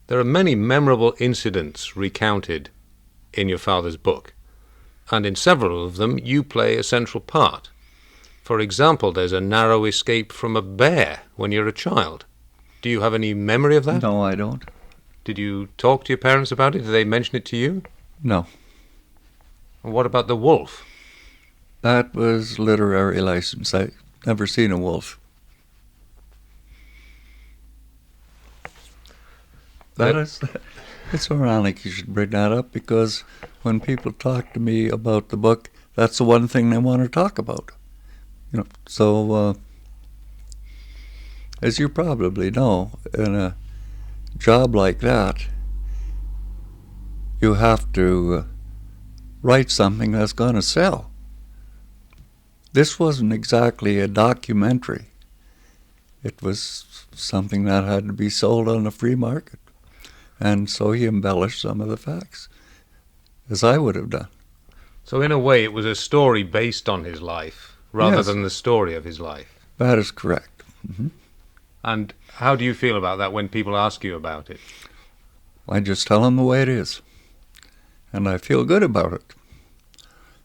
There are many memorable incidents recounted in your father's book, and in several of them you play a central part. For example, there's a narrow escape from a bear when you're a child. Do you have any memory of that? No, I don't. Did you talk to your parents about it? Did they mention it to you? No. And what about the wolf? That was literary license. I never seen a wolf. It's ironic you should bring that up, because when people talk to me about the book, that's the one thing they want to talk about. So as you probably know, in a job like that, you have to write something that's going to sell. This wasn't exactly a documentary. It was something that had to be sold on the free market. And so he embellished some of the facts, as I would have done. So in a way it was a story based on his life, rather Yes. than the story of his life. That is correct. Mm-hmm. And how do you feel about that when people ask you about it? I just tell them the way it is. And I feel good about it.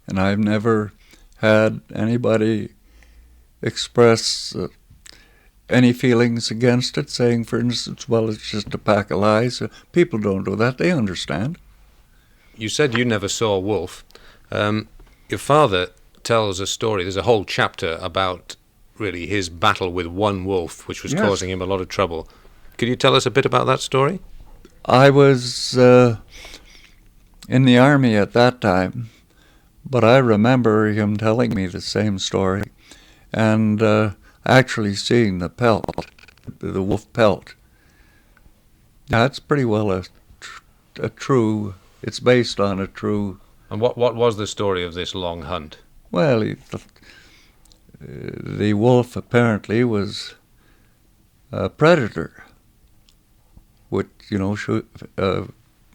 And I've never had anybody express any feelings against it, saying, for instance, well, it's just a pack of lies. People don't do that. They understand. You said you never saw a wolf. Your father tells a story. There's a whole chapter about really his battle with one wolf, which was Yes. causing him a lot of trouble. Could you tell us a bit about that story? I was in the army at that time, but I remember him telling me the same story, and actually seeing the pelt, the wolf pelt. That's pretty well a true, it's based on a true... And what was the story of this long hunt? Well, the wolf apparently was a predator, would,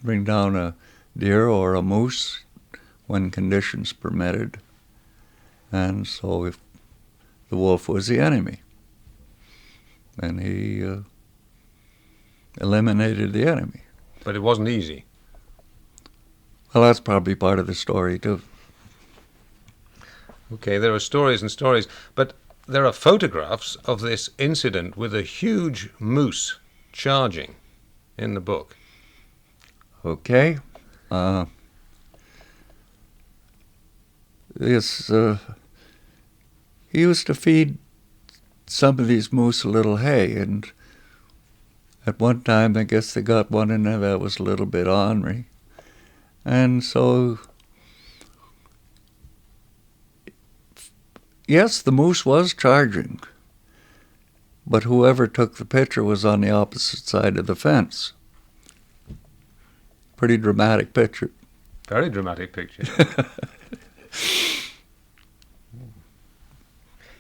bring down a deer or a moose when conditions permitted. And so if the wolf was the enemy, and he eliminated the enemy. But it wasn't easy. Well, that's probably part of the story, too. Okay, there are stories and stories, but there are photographs of this incident with a huge moose charging in the book. Okay. He used to feed some of these moose a little hay, and at one time I guess they got one in there that was a little bit ornery. And so, yes, the moose was charging, but whoever took the picture was on the opposite side of the fence. Pretty dramatic picture. Very dramatic picture.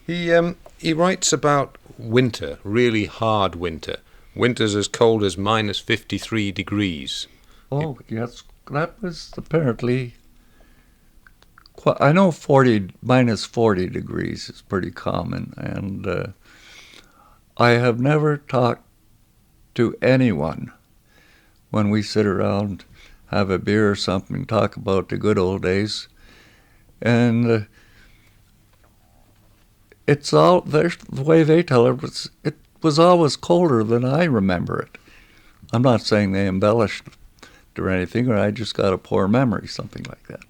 He writes about winter, really hard winter. Winters as cold as minus 53 degrees. Oh, yes, that was apparently... I know minus 40 degrees is pretty common, and I have never talked to anyone when we sit around, have a beer or something, talk about the good old days, and it's all, the way they tell it was always colder than I remember it. I'm not saying they embellished it or anything, or I just got a poor memory, something like that.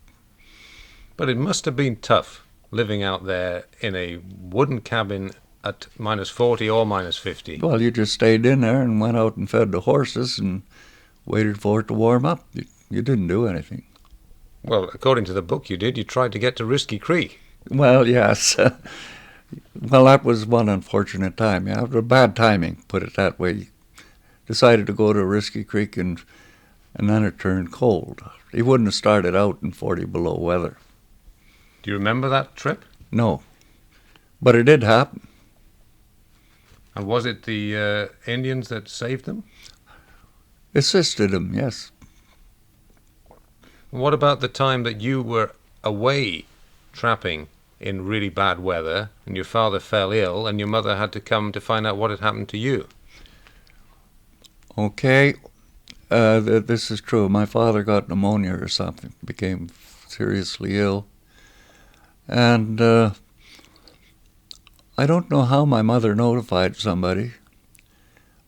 But it must have been tough living out there in a wooden cabin at minus 40 or minus 50. Well, you just stayed in there and went out and fed the horses and waited for it to warm up. You didn't do anything. Well, according to the book you did. You tried to get to Risky Creek. Well, yes. Well, that was one unfortunate time. Yeah, bad timing, put it that way. Decided to go to Risky Creek, and then it turned cold. He wouldn't have started out in 40 below weather. Do you remember that trip? No. But it did happen. And was it the Indians that saved them? Assisted him, yes. What about the time that you were away trapping in really bad weather and your father fell ill and your mother had to come to find out what had happened to you? Okay. This is true. My father got pneumonia or something, became seriously ill. And I don't know how my mother notified somebody,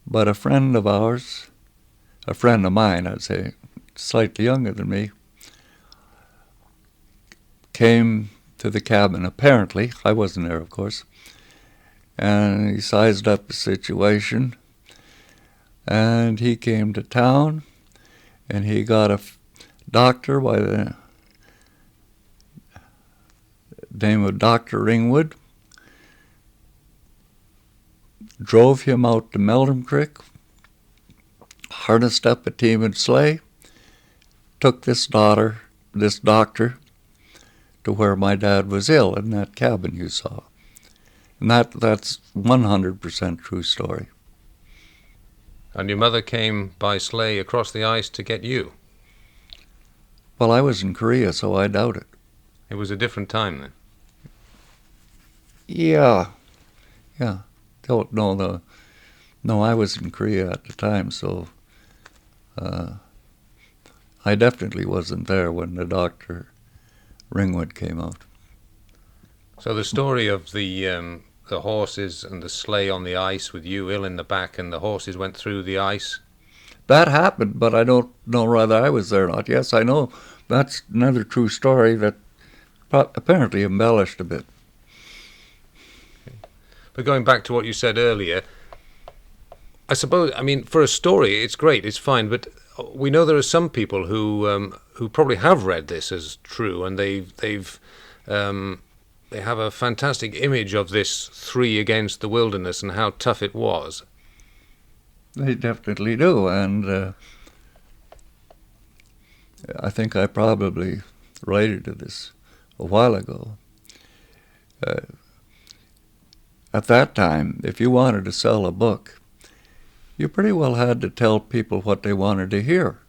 but a friend of ours, a friend of mine, I'd say, slightly younger than me, came to the cabin, apparently. I wasn't there, of course. And he sized up the situation. And he came to town, and he got a doctor by the name of Dr. Ringwood, drove him out to Meldrum Creek, harnessed up a team and sleigh, took this doctor to where my dad was ill in that cabin you saw. And that's 100% true story. And your mother came by sleigh across the ice to get you? Well, I was in Korea, so I doubt it. It was a different time then? Yeah. Don't know. No, I was in Korea at the time, so I definitely wasn't there when the Dr. Ringwood came out. So the story of the horses and the sleigh on the ice with you ill in the back and the horses went through the ice? That happened, but I don't know whether I was there or not. Yes, I know that's another true story that apparently embellished a bit. Okay. But going back to what you said earlier, I suppose, I mean, for a story, it's great, it's fine, but we know there are some people who probably have read this as true, and they have a fantastic image of this three against the wilderness and how tough it was. They definitely do, and I think I probably related to this a while ago. At that time, if you wanted to sell a book, you pretty well had to tell people what they wanted to hear.